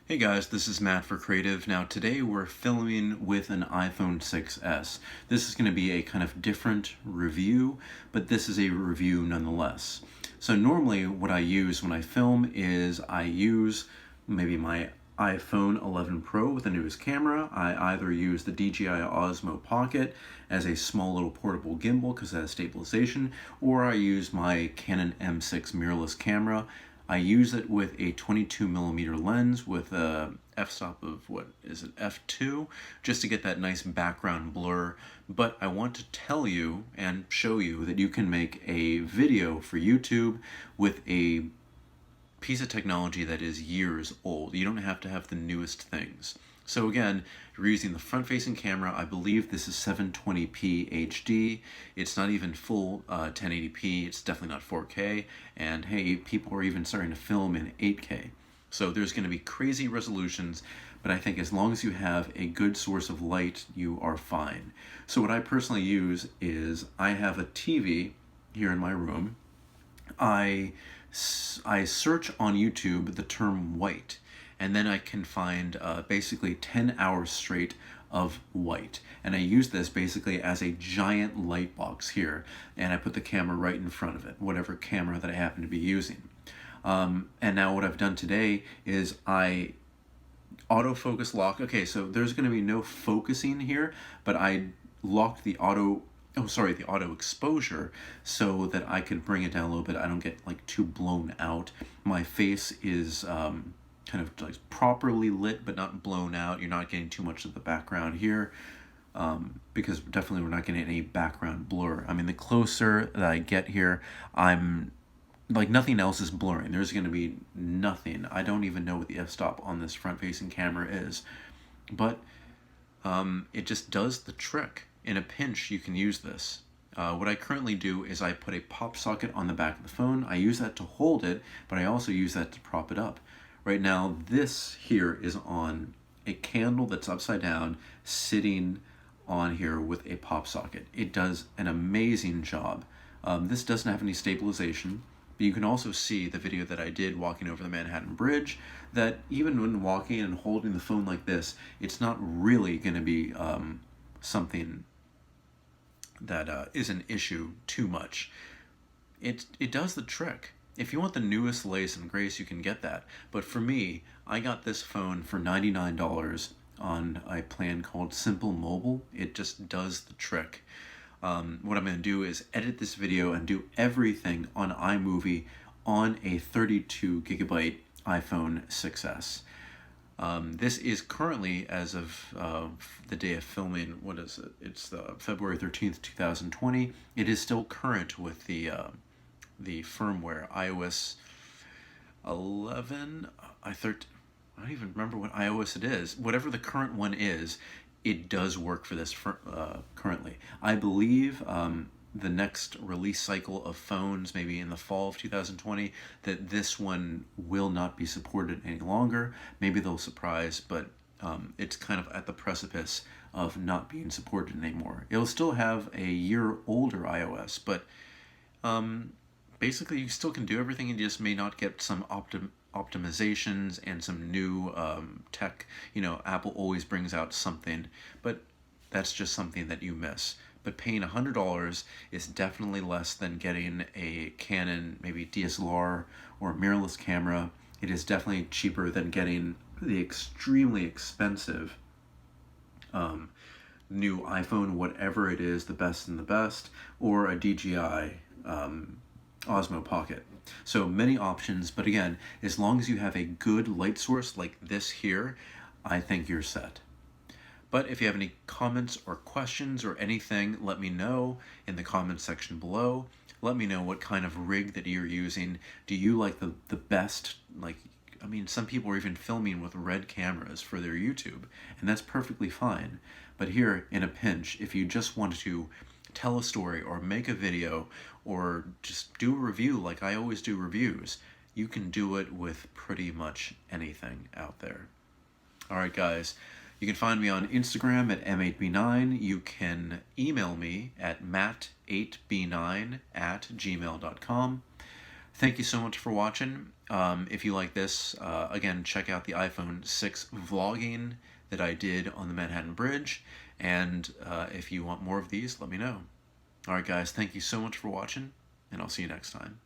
Hey guys, this is Matt for Creative. Now today we're filming with an iPhone 6s. This is going to be a kind of different review, but this is a review nonetheless. So normally what I use when I film is I use maybe my iPhone 11 Pro with the newest camera. I either use the DJI Osmo Pocket as a small little portable gimbal because it has stabilization, or I use my Canon M6 mirrorless camera. I use it with a 22mm lens with a f-stop of, what is it, f2, just to get that nice background blur. But I want to tell you and show you that you can make a video for YouTube with a piece of technology that is years old. You don't have to have the newest things. So again, you're using the front-facing camera. I believe this is 720p HD. It's not even full 1080p. It's definitely not 4K. And hey, people are even starting to film in 8K. So there's going to be crazy resolutions, but I think as long as you have a good source of light, you are fine. So what I personally use is I have a TV here in my room. I search on YouTube the term white, and then I can find basically 10 hours straight of white. And I use this basically as a giant light box here, and I put the camera right in front of it, whatever camera that I happen to be using. And now what I've done today is I autofocus lock. Okay, so there's going to be no focusing here, but I locked the auto exposure so that I could bring it down a little bit. I don't get like too blown out. My face is kind of like properly lit but not blown out. You're not getting too much of the background here, because definitely we're not getting any background blur. I mean, the closer that I get here, I'm like nothing else is blurring. There's going to be nothing. I don't even know what the f-stop on this front-facing camera is, but it just does the trick. In a pinch, you can use this. What I currently do is I put a pop socket on the back of the phone. I use that to hold it, but I also use that to prop it up. Right now, this here is on a candle that's upside down, sitting on here with a pop socket. It does an amazing job. This doesn't have any stabilization, but you can also see the video that I did walking over the Manhattan Bridge, that even when walking and holding the phone like this, it's not really going to be something that is an issue too much. It does the trick. If you want the newest lace and grace, you can get that. But for me, I got this phone for $99 on a plan called Simple Mobile. It just does the trick. What I'm going to do is edit this video and do everything on iMovie on a 32 gigabyte iPhone 6s. This is currently, as of the day of filming, what is it? It's February 13th, 2020. It is still current with the firmware, iOS 11, I don't even remember what iOS it is. Whatever the current one is, it does work for this currently. I believe the next release cycle of phones, maybe in the fall of 2020, that this one will not be supported any longer. Maybe they'll surprise, but it's kind of at the precipice of not being supported anymore. It'll still have a year older iOS, but basically you still can do everything, and you just may not get some optimizations and some new tech. You know, Apple always brings out something, but that's just something that you miss. But paying $100 is definitely less than getting a Canon, maybe DSLR or mirrorless camera. It is definitely cheaper than getting the extremely expensive new iPhone, whatever it is, the best and the best, or a DJI Osmo Pocket. So many options, but again, as long as you have a good light source like this here, I think you're set. But if you have any comments or questions or anything, let me know in the comments section below. Let me know what kind of rig that you're using. Do you like the best, like, I mean, some people are even filming with red cameras for their YouTube, and that's perfectly fine. But here, in a pinch, if you just want to tell a story or make a video or just do a review like I always do reviews, you can do it with pretty much anything out there. All right, guys. You can find me on Instagram at m8b9. You can email me at matt8b9@gmail.com. Thank you so much for watching. If you like this, again, check out the iPhone 6 vlogging that I did on the Manhattan Bridge. And if you want more of these, let me know. All right, guys, thank you so much for watching, and I'll see you next time.